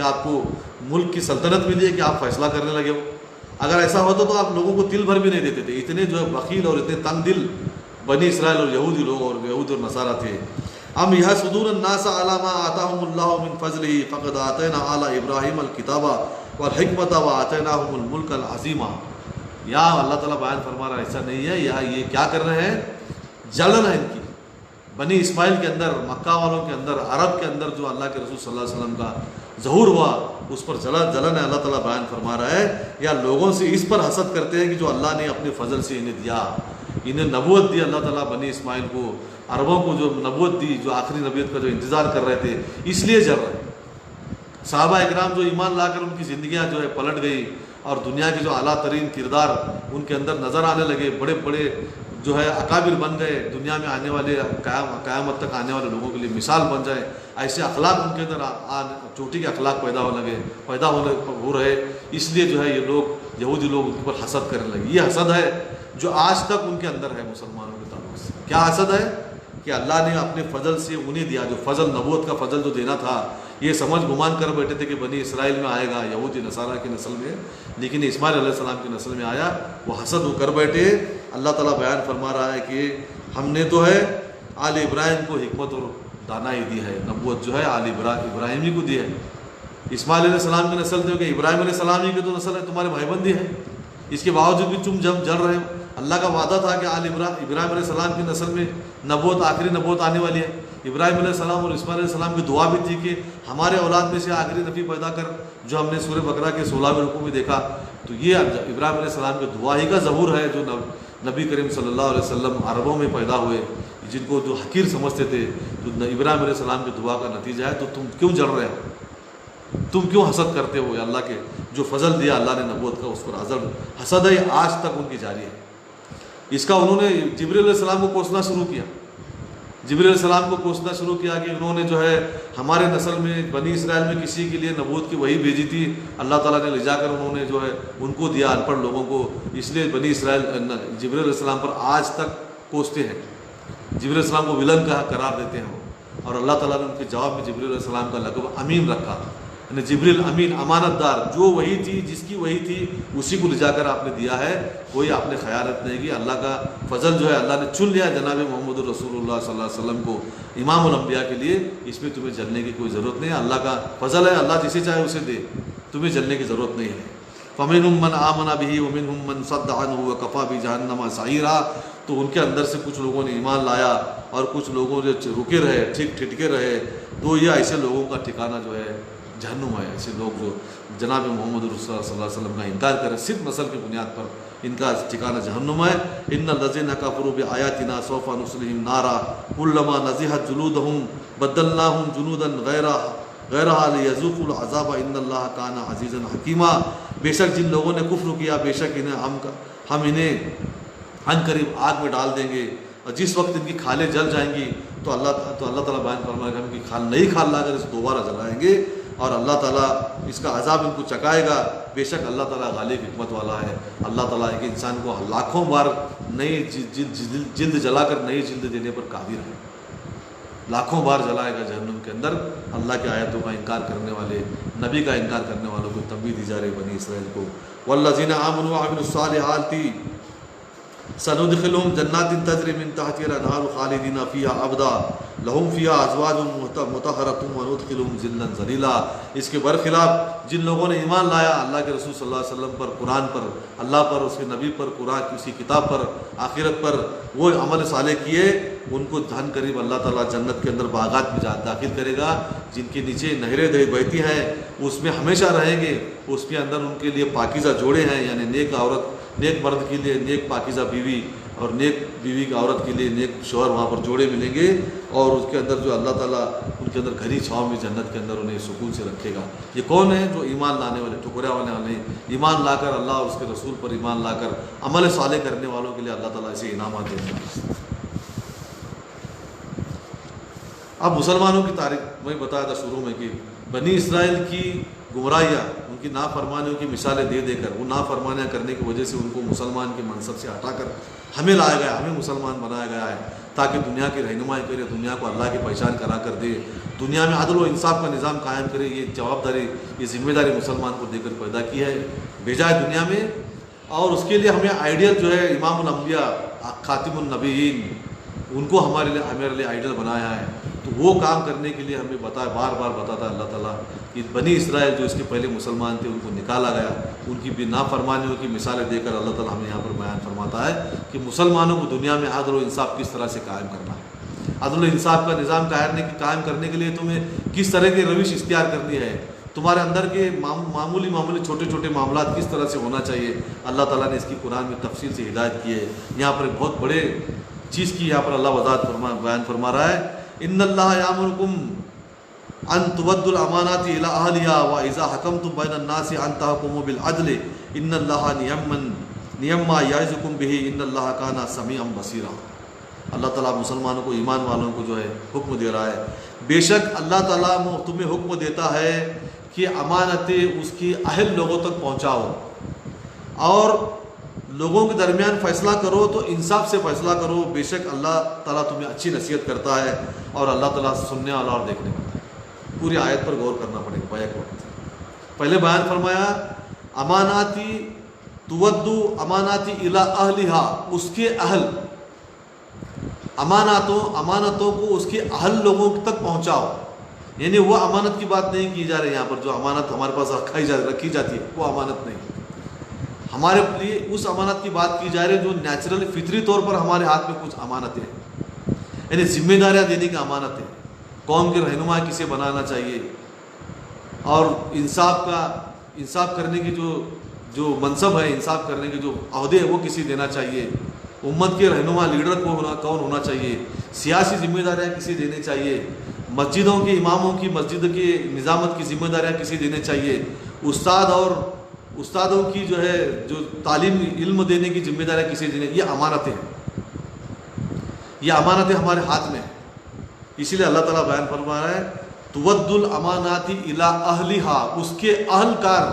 آپ کو ملک کی سلطنت ملی ہے کہ آپ فیصلہ کرنے لگے ہو. اگر ایسا ہوتا تو آپ لوگوں کو دل بھر بھی نہیں دیتے تھے. اتنے جو ہے بخیل اور اتنے تنگ دل بنی اسرائیل اور یہودی لوگ اور یہود اور نصارہ تھے. ام یحسدون الناس علی ما آتاهم اللہ من فضلہ فقد آتینا آل ابراہیم الکتاب والحکمت وآتیناہم الملک العظیم. یا اللہ تعالیٰ بیان فرما رہا ہے ایسا نہیں ہے, یا یہ کیا کر رہے ہیں, جلن ہے ان کی بنی اسماعیل کے اندر, مکہ والوں کے اندر, عرب کے اندر جو اللہ کے رسول صلی اللہ علیہ وسلم کا ظہور ہوا اس پر جلن ہے. اللہ تعالیٰ بیان فرما رہا ہے یا لوگوں سے اس پر حسد کرتے ہیں کہ جو اللہ نے اپنے فضل سے انہیں دیا, انہیں نبوت دی اللہ تعالیٰ بنی اسماعیل کو, عربوں کو جو نبوت دی, جو آخری نبوت کا جو انتظار کر رہے تھے, اس لیے جل رہے. صحابہ اکرام جو ایمان لا کر ان کی زندگیاں جو ہے پلٹ گئی اور دنیا کے جو اعلیٰ ترین کردار ان کے اندر نظر آنے لگے, بڑے بڑے جو ہے اکابر بن گئے, دنیا میں آنے والے قیامت تک آنے والے لوگوں کے لیے مثال بن جائے, ایسے اخلاق ان کے اندر چوٹی کے اخلاق پیدا ہو رہے. اس لیے جو ہے یہ لوگ یہودی لوگ ان پر حسد کرنے لگے. یہ حسد ہے جو آج تک ان کے اندر ہے مسلمانوں کے تعلق سے. کیا حسد ہے کہ اللہ نے اپنے فضل سے انہیں دیا، جو فضل نبوت کا فضل جو دینا تھا، یہ سمجھ گمان کر بیٹھے تھے کہ بنی اسرائیل میں آئے گا، یہودی نصارہ کی نسل میں، لیکن اسماعیل علیہ السلام کی نسل میں آیا، وہ حسد ہو کر بیٹھے۔ اللہ تعالیٰ بیان فرما رہا ہے کہ ہم نے تو ہے آل ابراہیم کو حکمت اور دانائی دی ہے، نبوت جو ہے آل ابراہیم ہی کو دی ہے۔ اسماعیل علیہ السلام کی نسل تھے کہ ابراہیم علیہ السلام ہی کی تو نسل ہے، تمہارے بھائی بندی ہے، اس کے باوجود بھی تم جب جل رہے ہو۔ اللہ کا وعدہ تھا کہ آل ابراہیم علیہ السلام کی نسل میں نبوت، آخری نبوت آنے والی ہے۔ ابراہیم علیہ السلام اور اسماعیل علیہ السلام کی دعا بھی تھی کہ ہمارے اولاد میں سے آخری نبی پیدا کر، جو ہم نے سورہ بقرہ کے 16ویں رکوع میں دیکھا۔ تو یہ ابراہیم علیہ السلام کی دعا ہی کا ظہور ہے، جو نبی کریم صلی اللہ علیہ وسلم عربوں میں پیدا ہوئے، جن کو جو حقیر سمجھتے تھے، تو ابراہیم علیہ السلام کی دعا کا نتیجہ ہے۔ تو تم کیوں جل رہے ہو، تم کیوں حسد کرتے ہو؟ اللہ کے جو فضل دیا اللہ نے نبوت کا، اس پر حسد ہے آج تک ان کی جاری ہے۔ اس کا انہوں نے جبریل علیہ السلام کو کوسنا شروع کیا، جبریل علیہ السلام کو کوسنا شروع کیا کہ انہوں نے جو ہے ہمارے نسل میں بنی اسرائیل میں کسی کے لیے نبوت کی وحی بھیجی تھی، اللہ تعالیٰ نے لے جا کر انہوں نے جو ہے ان کو دیا، ان پڑھ لوگوں کو، اس لیے بنی اسرائیل جبریل علیہ السلام پر آج تک کوستے ہیں، جبریل علیہ السلام کو ولن کا قرار دیتے ہیں وہ۔ اور اللہ تعالیٰ نے ان کے جواب میں جبریل علیہ السلام کا لقب امین رکھا، یعنی جبریل امین، امانت دار، جو وہی تھی، جس کی وہی تھی، اسی کو لے جا کر آپ نے دیا ہے، کوئی آپ نے خیانت نہیں کی۔ اللہ کا فضل جو ہے اللہ نے چن لیا جناب محمد رسول اللہ صلی اللہ علیہ وسلم کو امام الانبیاء کے لیے، اس میں تمہیں جلنے کی کوئی ضرورت نہیں ہے، اللہ کا فضل ہے، اللہ جسے چاہے اسے دے، تمہیں جلنے کی ضرورت نہیں ہے۔ فَمِنْهُمْ مَنْ آمَنَ بِهِ وَمِنْهُمْ مَنْ صَدَّ عَنْهُ وَكَفَى بِجَهَنَّمَ سَعِيرًا۔ تو ان کے اندر سے کچھ لوگوں نے ایمان لایا اور کچھ لوگوں جو رکے رہے، ٹھیک ٹھٹکے رہے، تو یہ ایسے لوگوں کا ٹھکانہ جو ہے جہنم ہے۔ ایسے لوگ جو جناب محمد رسول اللہ صلی اللہ علیہ وسلم کا انکار کریں صرف نسل کی بنیاد پر، ان کا ٹھکانہ جہنم ہے۔ ان الذین کفروا بآیاتنا سوف نصلہم نارا کلما نضجت جلودہم بدلناہم جلودا غیرہا لیذوقوا العذاب ان اللہ کان عزیزا حکیما۔ بے شک جن لوگوں نے کفر کیا، بے شک ہم انہیں عن قریب آگ میں ڈال دیں گے، اور جس وقت ان کی کھالیں جل جائیں گی تو اللہ تعالیٰ بیان فرمائے گا ہم ان کی کھال نئی کھال لا کر اسے دوبارہ جلائیں گے، اور اللہ تعالیٰ اس کا عذاب ان کو چکائے گا۔ بے شک اللہ تعالیٰ غالب حکمت والا ہے۔ اللہ تعالیٰ ایک انسان کو لاکھوں بار نئی جلد جلا کر نئی جلد دینے پر قادر ہے، لاکھوں بار جلائے گا جہنم کے اندر۔ اللہ کی آیتوں کا انکار کرنے والے، نبی کا انکار کرنے والوں کو تنبیہ دی جا رہی بنی اسرائیل کو۔ والذین آمنوا وعملوا الصالحات سندخلهم جنات تجری من تحتها الانہار خالدین فیہا ابدا لہم فیہا ازواج مطہرۃ وندخلهم ظلا ظلیلا۔ اس کے برخلاف جن لوگوں نے ایمان لایا اللہ کے رسول صلی اللہ علیہ وسلم پر، قرآن پر، اللہ پر، اس کے نبی پر، قرآن کی اسی کتاب پر، آخرت پر، وہ عمل صالح کیے، ان کو دھن قریب اللہ تعالیٰ جنت کے اندر باغات میں داخل کرے گا، جن کے نیچے نہریں بہتی ہیں، اس میں ہمیشہ رہیں گے۔ اس کے اندر ان کے لیے پاکیزہ جوڑے ہیں، یعنی نیک عورت، نیک مرد کے لیے نیک پاکیزہ بیوی، اور نیک بیوی کی عورت کے لیے نیک شوہر وہاں پر جوڑے ملیں گے، اور اس کے اندر جو اللہ تعالیٰ ان کے اندر گھری چھاؤں میں جنت کے اندر انہیں سکون سے رکھے گا۔ یہ کون ہیں؟ جو ایمان لانے والے، ٹکرے والے، ایمان لا کر اللہ اور اس کے رسول پر ایمان لا کر عمل صالح کرنے والوں کے لیے اللہ تعالیٰ اسے انعامات دیں گے۔ اب مسلمانوں کی تاریخ میں بتایا تھا شروع میں کہ بنی اسرائیل کی گمراہیاں، ان کی نافرمانیوں کی مثالیں دے دے کر، وہ نافرمانیاں کرنے کی وجہ سے ان کو مسلمان کے منصب سے ہٹا کر ہمیں لایا گیا، ہمیں مسلمان بنایا گیا ہے، تاکہ دنیا کی رہنمائی کرے، دنیا کو اللہ کی پہچان کرا کر دے، دنیا میں عدل و انصاف کا نظام قائم کرے۔ یہ جوابداری، یہ ذمہ داری مسلمان کو دے کر پیدا کی ہے، بھیجا ہے دنیا میں، اور اس کے لیے ہمیں آئیڈیل جو ہے امام الانبیاء، خاتم النبیین، ان کو ہمارے لیے آئیڈل بنایا ہے۔ تو وہ کام کرنے کے لیے ہمیں بار بار بتاتا ہے اللہ تعالیٰ کہ بنی اسرائیل جو اس کے پہلے مسلمان تھے، ان کو نکالا گیا، ان کی بھی نافرمانیوں کی مثالیں دے کر اللہ تعالیٰ ہمیں یہاں پر بیان فرماتا ہے کہ مسلمانوں کو دنیا میں عدل و انصاف کس طرح سے قائم کرنا ہے، عدل و انصاف کا نظام قائم کرنے کے لیے تمہیں کس طرح کی روش اختیار کرنی ہے، تمہارے اندر کے معمولی چھوٹے چھوٹے معاملات کس طرح سے ہونا چاہیے۔ اللہ تعالیٰ نے اس کی قرآن میں تفصیل سے ہدایت کی ہے۔ یہاں پر ایک بہت بڑے چیز کی یہاں پر اللہ وضاحت بیان فرما رہا ہے، ان اللہ یامرکم ان تودوا الامانات الى اہلها واذا حکمتم بین الناس ان تحکموا بالعدل ان اللہ نعم ما یعظکم به ان اللہ کان سمیعا بصیرا۔ اللہ تعالیٰ مسلمانوں کو، ایمان والوں کو جو ہے حکم دے رہا ہے، بے شک اللہ تعالیٰ تمہیں حکم دیتا ہے کہ امانتیں اس کی اہل لوگوں تک پہنچاؤ، اور لوگوں کے درمیان فیصلہ کرو تو انصاف سے فیصلہ کرو، بے شک اللہ تعالیٰ تمہیں اچھی نصیحت کرتا ہے اور اللہ تعالیٰ سننے والا اور دیکھنے والا ہے۔ پوری آیت پر غور کرنا پڑے گا بیک وقت۔ پہلے بیان فرمایا اماناتی تودو اماناتی الی اہلہا، اس کے اہل، امانتوں کو اس کے اہل لوگوں تک پہنچاؤ، یعنی وہ امانت کی بات نہیں کی جا رہی یہاں پر جو امانت ہمارے پاس رکھی جاتی ہے وہ امانت نہیں، ہمارے لیے اس امانت کی بات کی جا رہی ہے جو نیچرل فطری طور پر ہمارے ہاتھ میں کچھ امانتیں ہیں، یعنی ذمہ داریاں دینے کی امانتیں، قوم کے رہنما کسے بنانا چاہیے، اور انصاف کرنے کی جو منصب ہے، انصاف کرنے کے جو عہدے ہیں وہ کسی دینا چاہیے، امت کے رہنما لیڈر کون ہونا چاہیے، سیاسی ذمہ داریاں کسی دینے چاہیے، مسجدوں کے اماموں کی مسجد کی نظامت کی ذمہ داریاں کسی دینے چاہیے، استادوں کی جو تعلیم علم دینے کی ذمہ داریاں کسی دینے، یہ امانتیں ہیں، یہ امانتیں ہمارے ہاتھ میں ہیں۔ اسی لیے اللہ تعالیٰ بیان فرما رہا ہے تود الاماناتی الی اہلہا، اس کے اہل کار،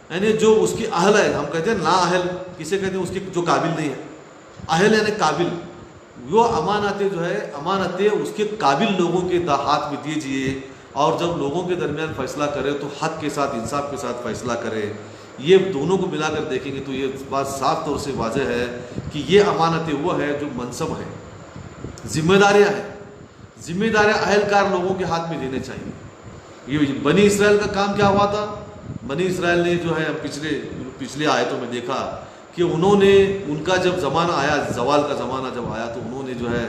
یعنی جو اس کی اہل ہے، ہم کہتے ہیں نا اہل کسے کہتے ہیں، اس کے جو قابل نہیں ہے، اہل یعنی قابل، وہ امانتیں اس کے قابل لوگوں کے ہاتھ میں دیجیے، اور جب لوگوں کے درمیان فیصلہ کرے تو حق کے ساتھ انصاف کے ساتھ فیصلہ کرے۔ یہ دونوں کو ملا کر دیکھیں گے تو یہ بات صاف طور سے واضح ہے کہ یہ امانتیں وہ ہے جو منصب ہے، ذمہ داریاں ہیں، ذمہ داریاں اہلکار لوگوں کے ہاتھ میں دینے چاہیے۔ یہ بنی اسرائیل کا کام کیا ہوا تھا؟ بنی اسرائیل نے جو ہے پچھلے آیتوں میں دیکھا کہ انہوں نے، ان کا جب زمانہ آیا، زوال کا زمانہ جب آیا تو انہوں نے جو ہے،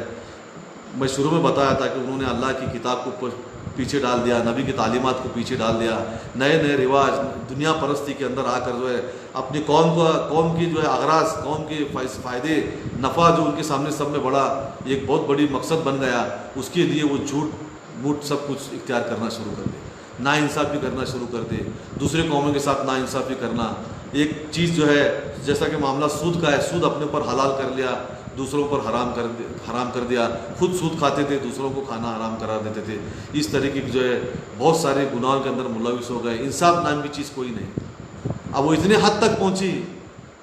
میں شروع میں بتایا تھا کہ انہوں نے اللہ کی کتاب کو پیچھے ڈال دیا، نبی کی تعلیمات کو پیچھے ڈال دیا، نئے رواج، دنیا پرستی کے اندر آ کر جو ہے اپنی قوم کی جو ہے اغراض، قوم کے فائدے نفع جو ان کے سامنے سب میں بڑا ایک بہت بڑی مقصد بن گیا، اس کے لیے وہ جھوٹ موٹ سب کچھ اختیار کرنا شروع کر دے، ناانصافی کرنا شروع کر دے، دوسرے قوموں کے ساتھ ناانصافی کرنا، ایک چیز جو ہے جیسا کہ معاملہ سود کا ہے، سود اپنے اوپر حلال کر لیا، دوسروں پر حرام کر دیا، خود سود کھاتے تھے، دوسروں کو کھانا حرام کرا دیتے تھے، اس طریقے کی جو ہے بہت سارے گناہوں کے اندر ملوث ہو گئے، انصاف نام کی چیز کوئی نہیں۔ اب وہ اتنے حد تک پہنچی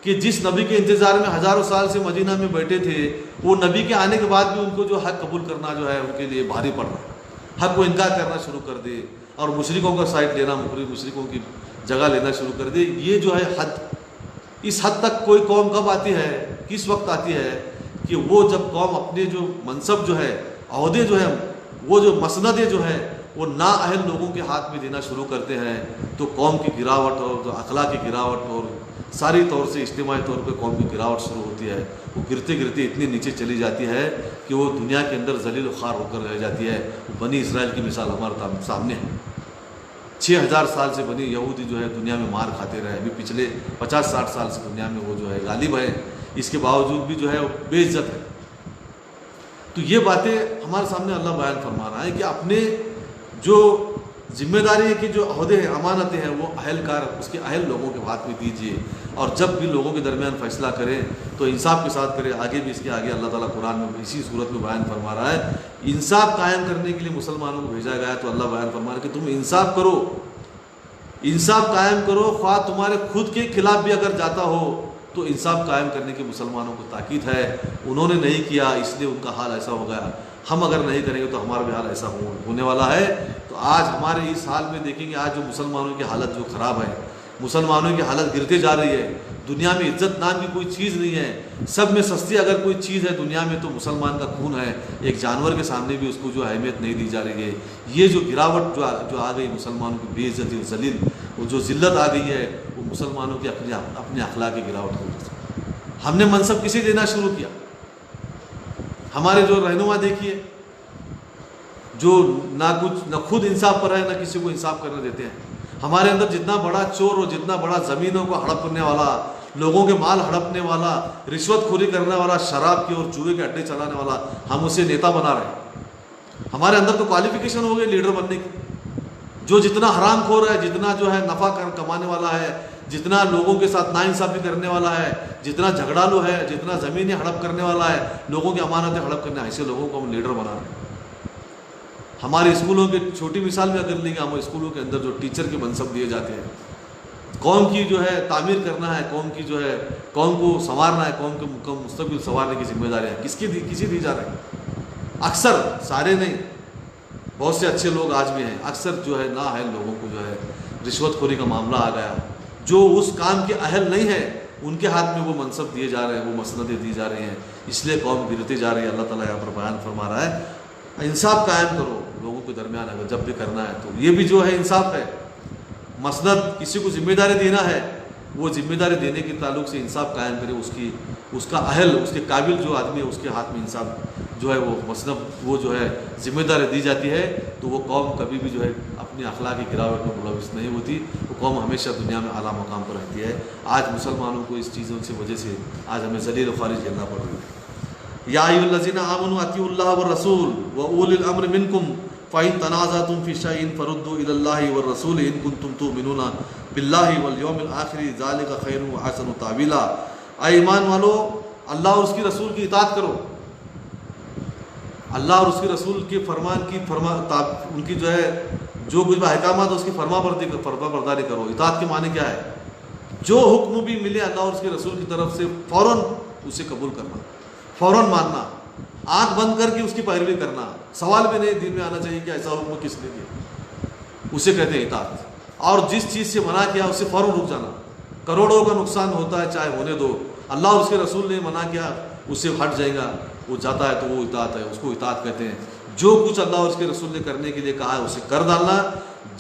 کہ جس نبی کے انتظار میں ہزاروں سال سے مدینہ میں بیٹھے تھے، وہ نبی کے آنے کے بعد بھی ان کو جو حق قبول کرنا جو ہے ان کے لیے بھاری پڑ رہا، حق کو انکار کرنا شروع کر دے اور مشرکوں کا سائٹ لینا، مشرکوں کی جگہ لینا شروع کر دے۔ یہ جو ہے حد، اس حد تک کوئی قوم کب آتی ہے، کس وقت آتی ہے کہ وہ جب قوم اپنے جو منصب جو ہے، عہدے جو ہیں، وہ جو مسندیں جو ہے وہ نااہل لوگوں کے ہاتھ میں دینا شروع کرتے ہیں، تو قوم کی گراوٹ اور جو اخلاق کی گراوٹ اور ساری طور سے اجتماعی طور پہ قوم کی گراوٹ شروع ہوتی ہے، وہ گرتے گرتے اتنی نیچے چلی جاتی ہے کہ وہ دنیا کے اندر ذلیل و خوار ہو کر رہ جاتی ہے۔ بنی اسرائیل کی مثال ہمارے سامنے ہے، 6000 سال سے بنی یہودی جو ہے دنیا میں مار کھاتے رہے، ابھی پچھلے 50-60 سال سے دنیا میں وہ جو ہے غالب ہے، اس کے باوجود بھی جو ہے وہ بے عزت ہے۔ تو یہ باتیں ہمارے سامنے اللہ بیان فرما رہا ہے کہ اپنے جو ذمہ داری کی جو عہدے ہیں، امانتیں ہیں، وہ اہلکار، اس کے اہل لوگوں کے ہاتھ میں دیجیے، اور جب بھی لوگوں کے درمیان فیصلہ کریں تو انصاف کے ساتھ کریں۔ آگے بھی اس کے آگے اللہ تعالیٰ قرآن میں اسی صورت میں بیان فرما رہا ہے، انصاف قائم کرنے کے لیے مسلمانوں کو بھیجا گیا ہے، تو اللہ بیان فرما رہا ہے کہ تم انصاف کرو، انصاف قائم کرو، خواہ تمہارے خود کے خلاف بھی اگر جاتا ہو تو انصاف قائم کرنے کی مسلمانوں کو تاکید ہے۔ انہوں نے نہیں کیا اس لیے ان کا حال ایسا ہو گیا، ہم اگر نہیں کریں گے تو ہمارا بھی حال ایسا ہونے والا ہے۔ تو آج ہمارے اس حال میں دیکھیں گے، آج جو مسلمانوں کی حالت جو خراب ہے، مسلمانوں کی حالت گرتے جا رہی ہے، دنیا میں عزت نام کی کوئی چیز نہیں ہے، سب میں سستی اگر کوئی چیز ہے دنیا میں تو مسلمان کا خون ہے، ایک جانور کے سامنے بھی اس کو جو اہمیت نہیں دی جا رہی ہے۔ یہ جو گراوٹ جو آ گئی مسلمانوں کی، بے عزتی ذلیل، وہ جو ذلت آ گئی ہے، وہ مسلمانوں کی اپنے اخلاق کی گراوٹ کی وجہ سے۔ ہم نے منصب کسی دینا شروع کیا، ہمارے جو رہنما دیکھیے جو نہ خود انصاف پر ہے، نہ کسی کو انصاف کرنے دیتے ہیں۔ ہمارے اندر جتنا بڑا چور اور جتنا بڑا زمینوں کو ہڑپ کرنے والا، لوگوں کے مال ہڑپنے والا، رشوت خوری کرنے والا، شراب کے اور جوئے کے اڈے چلانے والا، ہم اسے نیتا بنا رہے ہیں۔ ہمارے اندر تو کوالیفیکیشن ہو گئی لیڈر بننے کی۔ جو جتنا حرام خور ہے، جتنا جو ہے نفع کمانے والا ہے، جتنا لوگوں کے ساتھ ناانصافی کرنے والا ہے، جتنا جھگڑالو ہے، جتنا زمینیں ہڑپ کرنے والا ہے، لوگوں کی امانتیں ہڑپ کرنے، ایسے لوگوں کو ہم لیڈر بنا رہے ہیں۔ ہمارے اسکولوں کے چھوٹی مثال میں اگر لیں گے، ہم اسکولوں کے اندر جو ٹیچر کے منصب دیے جاتے ہیں، قوم کی جو ہے تعمیر کرنا ہے، قوم کی جو ہے قوم کو سنوارنا ہے، قوم کے مستقبل سنوارنے کی ذمہ داریاں کسی دی جا رہی ہیں؟ اکثر، سارے نہیں، بہت سے اچھے لوگ آج بھی ہیں، اکثر جو ہے نااہل لوگوں کو جو ہے رشوت خوری کا معاملہ آ گیا، جو اس کام کے اہل نہیں ہیں ان کے ہاتھ میں وہ منصب دیے جا رہے ہیں، وہ مسندیں دی جا رہی ہیں، اس لیے قوم گرتی جا رہی ہے۔ اللہ تعالیٰ یہاں پر بیان فرما رہا ہے انصاف قائم کرو لوگوں کے درمیان، اگر جب بھی کرنا ہے تو یہ بھی جو ہے انصاف ہے۔ مسند کسی کو ذمہ داری دینا ہے، وہ ذمہ داری دینے کے تعلق سے انصاف قائم کرے، اس کا اہل، اس کے قابل جو آدمی ہے اس کے ہاتھ میں انصاف جو ہے وہ مسند، وہ جو ہے ذمہ داری دی جاتی ہے، تو وہ قوم کبھی بھی جو ہے اپنی اخلاقی گراوٹ میں ملوث نہیں ہوتی، وہ قوم ہمیشہ دنیا میں اعلیٰ مقام پر رہتی ہے۔ آج مسلمانوں کو اس چیزوں کی وجہ سے آج ہمیں ذلیل و خواری جھیلنا پڑ رہا ہے۔ یا ایھا الذین آمنوا اطیعوا اللہ والرسول واولی الامر منکم فإن تنازعتم في شيء فردوا إلى الله والرسول إن كنتم تؤمنون بالله واليوم الآخر ذلك خير وأحسن تأویلا۔ اے ایمان والو، اللہ اور اس کی رسول کی اطاعت کرو، اللہ اور اس کے رسول کے فرمان کی ان کی جو ہے جو کچھ احکامات اس کی فرما برداری کرو۔ اطاعت کے معنی کیا ہے؟ جو حکم بھی ملے اللہ اور اس کے رسول کی طرف سے فوراً اسے قبول کرنا، فوراً ماننا، آنکھ بند کر کے اس کی پیروی کرنا، سوال بھی نہیں دل میں آنا چاہیے کہ ایسا حکم کس نے دیا، اسے کہتے ہیں اطاعت۔ اور جس چیز سے منع کیا اس سے فوراً رک جانا، کروڑوں کا نقصان ہوتا ہے چاہے ہونے دو، اللہ اور اس کے رسول نے منع کیا اس سے ہٹ جائے گا، وہ جاتا ہے تو وہ اطاعت ہے، اس کو اطاعت کہتے ہیں۔ جو کچھ اللہ اور اس کے رسول نے کرنے کے لیے کہا ہے اسے کر ڈالنا،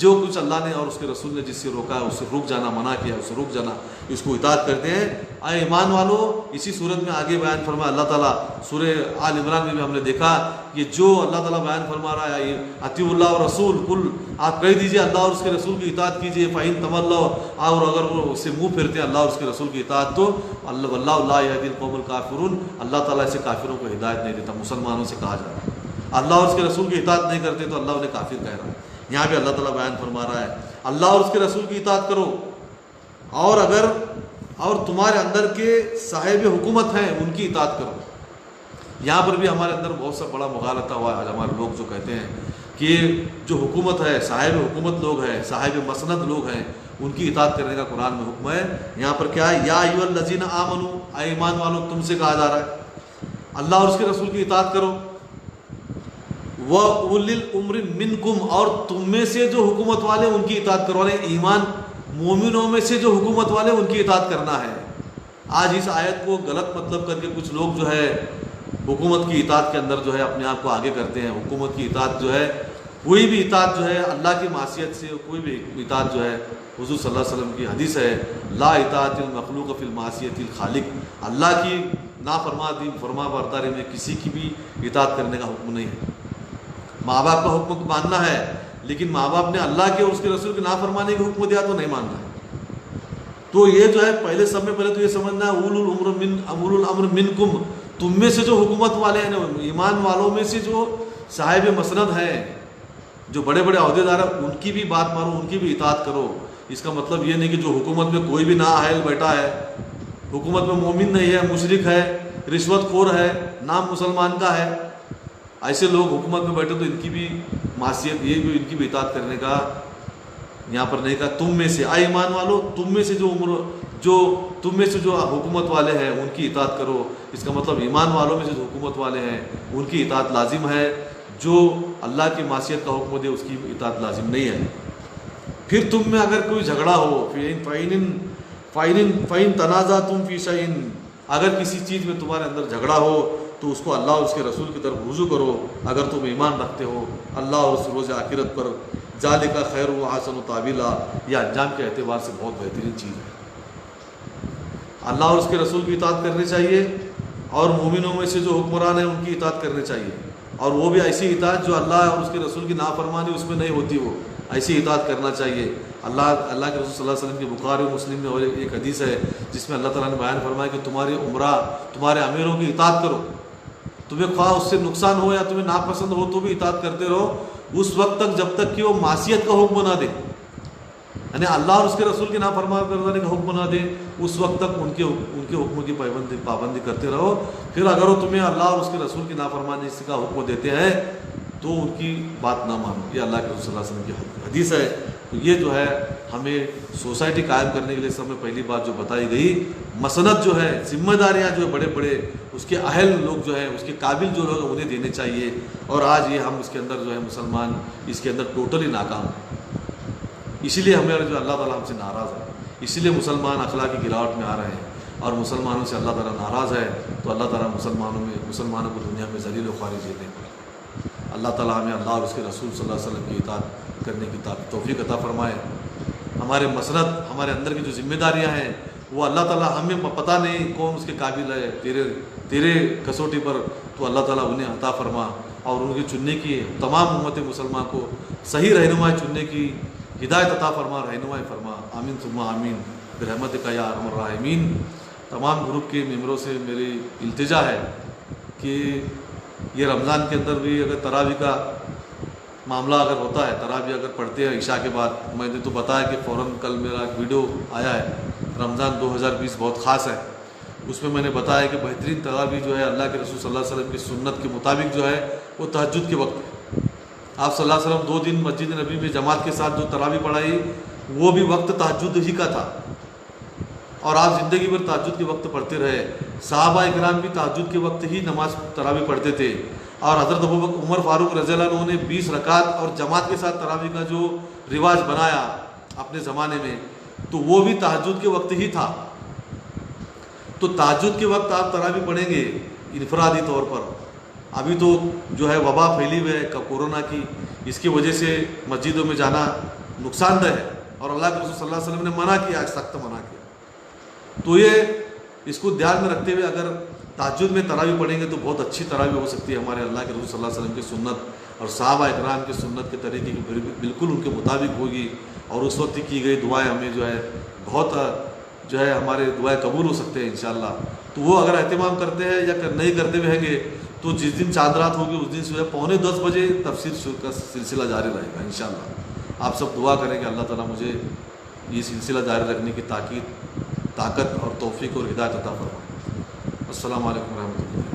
جو کچھ اللہ نے اور اس کے رسول نے جس سے روکا ہے اس سے رک جانا، منع کیا اس سے رک جانا، اس کو اطاعت کرتے ہیں۔ اے ایمان والو، اسی صورت میں آگے بیان فرمایا اللہ تعالیٰ، سورہ آل عمران میں بھی ہم نے دیکھا کہ جو اللہ تعالیٰ بیان فرما رہا ہے اطیعوا اللہ والرسول، کل آپ کہہ دیجئے اللہ اور اس کے رسول کی اطاعت کیجئے، فإن تولوا، اور اگر وہ اس سے منہ پھیرتے ہیں اللہ اور اس کے رسول کی اطاعت تو اللہ واللہ لا یہدی القوم الکافرون، اللہ تعالیٰ اسے کافروں کو ہدایت نہیں دیتا۔ مسلمانوں سے کہا جا رہا ہے اللہ اور اس کے رسول کی اطاعت نہیں کرتے تو اللہ انہیں کافر کہہ رہا ہے۔ یہاں بھی اللہ تعالیٰ بیان فرما رہا ہے اللہ اور اس کے رسول کی اطاعت کرو، اور تمہارے اندر کے صاحب حکومت ہیں ان کی اطاعت کرو۔ یہاں پر بھی ہمارے اندر بہت سا بڑا مغالطہ ہوا ہے، ہمارے لوگ جو کہتے ہیں کہ جو حکومت ہے، صاحب حکومت لوگ ہیں، صاحب مسند لوگ ہیں، ان کی اطاعت کرنے کا قرآن میں حکم ہے۔ یہاں پر کیا ہے؟ یا ایھا الذین آمنوا، اے ایمان والو، تم سے کہا جا رہا ہے اللہ اور اس کے رسول کی اطاعت کرو، وَأُولِي الْأَمْرِ مِنْكُمْ، اور تم میں سے جو حکومت والے ان کی اطاعت کرو۔ ایمان مومنوں میں سے جو حکومت والے ان کی اطاعت کرنا ہے۔ آج اس آیت کو غلط مطلب کر کے کچھ لوگ جو ہے حکومت کی اطاعت کے اندر جو ہے اپنے آپ کو آگے کرتے ہیں۔ حکومت کی اطاعت جو ہے، کوئی بھی اطاعت جو ہے اللہ کی معصیت سے، کوئی بھی اطاعت جو ہے، حضور صلی اللہ علیہ وسلم کی حدیث ہے لا اطاعت المخلوق فی المعصیۃ الخالق، اللہ کی فرما برداری میں کسی کی بھی اطاعت کرنے کا حکم نہیں ہے۔ ماں باپ کا حکم ماننا ہے، لیکن ماں باپ نے اللہ کے اور اس کے رسول کے نافرمانے کا حکم دیا تو نہیں ماننا ہے۔ تو یہ جو ہے پہلے سب میں پہلے تو یہ سمجھنا ہے اولو الامر منکم، تم میں سے جو حکومت والے ہیں، ایمان والوں میں سے جو صاحب مسند ہیں، جو بڑے بڑے عہدے دار ہیں، ان کی بھی بات مانو، ان کی بھی اطاعت کرو۔ اس کا مطلب یہ نہیں کہ جو حکومت میں کوئی بھی نااہل بیٹھا ہے، حکومت میں مومن نہیں ہے، مشرک ہے، رشوت خور ہے، نام مسلمان کا ہے، ایسے لوگ حکومت میں بیٹھے تو ان کی بھی معصیت، یہ بھی ان کی بھی اطاعت کرنے کا یہاں پر نہیں کہا۔ تم میں سے، اے ایمان والو، تم میں سے تم میں سے جو حکومت والے ہیں ان کی اطاعت کرو۔ اس کا مطلب ایمان والوں میں سے جو حکومت والے ہیں ان کی اطاعت لازم ہے، جو اللہ کی معصیت کا حکم دے اس کی اطاعت لازم نہیں ہے۔ پھر تم میں اگر کوئی جھگڑا ہو، فَإِن تَنَازَعْتُمْ فِي شَيْءٍ، اگر کسی چیز میں تمہارے اندر جھگڑا ہو تو اس کو اللہ اور اس کے رسول کی طرف رجوع کرو، اگر تم ایمان رکھتے ہو اللہ اور اس روز آخرت پر۔ ذالک خیر و احسن تاویلا، یہ انجام کے اعتبار سے بہت بہترین چیز ہے۔ اللہ اور اس کے رسول کی اطاعت کرنی چاہیے، اور مومنوں میں سے جو حکمران ہیں ان کی اطاعت کرنی چاہیے، اور وہ بھی ایسی اطاعت جو اللہ اور اس کے رسول کی نافرمانی اس میں نہیں ہوتی، وہ ایسی اطاعت کرنا چاہیے۔ اللہ کے رسول صلی اللہ علیہ وسلم کی بخاری و مسلم میں اور ایک حدیث ہے جس میں اللہ تعالیٰ نے بیان فرمایا کہ تمہاری عمرہ، تمہارے امیروں کی اطاعت کرو، تمہیں خواہ اس سے نقصان ہو یا تمہیں ناپسند ہو تو بھی اطاعت کرتے رہو، اس وقت تک جب تک کہ وہ معصیت کا حکم نہ دے، یعنی اللہ اور اس کے رسول کی نافرمانی کا حکم نہ دے، اس وقت تک ان کے حکم کی پابندی کرتے رہو۔ پھر اگر وہ تمہیں اللہ اور اس کے رسول کی نافرمانی کا حکم دیتے ہیں تو ان کی بات نہ مانو۔ یہ اللہ کے رسول صلی اللہ علیہ وسلم کی حدیث ہے۔ تو یہ جو ہے ہمیں سوسائٹی قائم کرنے کے لیے سب میں پہلی بات جو بتائی گئی، مسند جو ہے، ذمہ داریاں جو بڑے بڑے اس کے اہل لوگ جو ہے، اس کے قابل جو لوگ انہیں دینے چاہیے، اور آج یہ ہم اس کے اندر جو ہے مسلمان اس کے اندر ٹوٹلی ناکام ہیں۔ اسی لیے ہمیں جو اللہ تعالیٰ ہم سے ناراض ہے، اسی لیے مسلمان اخلاقی گراوٹ میں آ رہے ہیں، اور مسلمانوں سے اللہ تعالیٰ ناراض ہے، تو اللہ تعالیٰ مسلمانوں کو دنیا میں ذلیل و خوار دینے پڑے۔ اللہ تعالیٰ ہمیں اللہ اور اس کے رسول صلی اللہ علیہ وسلم کی اطاعت کرنے کی توفیق عطا فرمائے۔ ہمارے مسند، ہمارے اندر کی جو ذمہ داریاں ہیں وہ اللہ تعالیٰ، ہمیں پتہ نہیں کون اس کے قابل ہے، تیرے کسوٹی پر تو اللہ تعالیٰ انہیں عطا فرما، اور ان کی چننے کی تمام امت مسلمان کو صحیح رہنمائی چننے کی ہدایت عطا فرما، رہنمائی فرما، آمین ثم آمین برحمتک یا ارحم الراحمین۔ تمام گروپ کے ممبروں سے میری التجا ہے کہ یہ رمضان کے اندر بھی اگر تراویح کا معاملہ اگر ہوتا ہے، تراویح اگر پڑھتے ہیں عشاء کے بعد، میں نے تو بتایا کہ فوراً کل میرا ایک ویڈیو آیا ہے، رمضان 2020 بہت خاص ہے، اس میں نے بتایا کہ بہترین تراویح جو ہے اللہ کے رسول صلی اللہ علیہ وسلم کی سنت کے مطابق جو ہے وہ تہجد کے وقت ہے۔ آپ صلی اللہ علیہ وسلم 2 دن مسجد نبی میں جماعت کے ساتھ جو تراویح پڑھائی وہ بھی وقت تہجد ہی کا تھا، اور آپ زندگی بھر تہجد کے وقت پڑھتے رہے۔ صحابہ اکرام بھی تہجد کے وقت ہی نماز تراویح پڑھتے تھے، اور حضرت ابوبکر عمر فاروق رضی اللہ عنہ نے 20 رکعت اور جماعت کے ساتھ تراویح کا جو رواج بنایا اپنے زمانے میں، تو وہ بھی تہجد کے وقت ہی تھا۔ تو تہجد کے وقت آپ تراویح پڑھیں گے انفرادی طور پر۔ ابھی تو جو ہے وبا پھیلی ہوئی ہے کورونا کی، اس کی وجہ سے مسجدوں میں جانا نقصان دہ ہے، اور اللہ کے رسول صلی اللہ علیہ وسلم نے منع کیا، سخت منع کیا۔ تو یہ اس کو دھیان میں رکھتے ہوئے اگر تہجد میں تراویح پڑھیں گے تو بہت اچھی تراویح ہو سکتی ہے، ہمارے اللہ کے رسول صلی اللہ علیہ وسلم کی سنت اور صحابہ اکرام کی سنت کے طریقے کی بالکل ان کے مطابق ہوگی، اور اس وقت کی گئی دعائیں ہمیں جو ہے بہت جو ہے ہمارے دعائیں قبول ہو سکتے ہیں انشاءاللہ۔ تو وہ اگر اہتمام کرتے ہیں یا نہیں کرتے ہوئے ہیں گے تو جس دن چاند رات ہوگی اس دن سے 9:45 بجے تفسیر کا سلسلہ جاری رہے گا انشاءاللہ۔ آپ سب دعا کریں کہ اللہ تعالیٰ مجھے یہ سلسلہ جاری رکھنے کی طاقت اور توفیق اور ہدایت عطا فرمائے۔ السلام علیکم ورحمۃ اللہ۔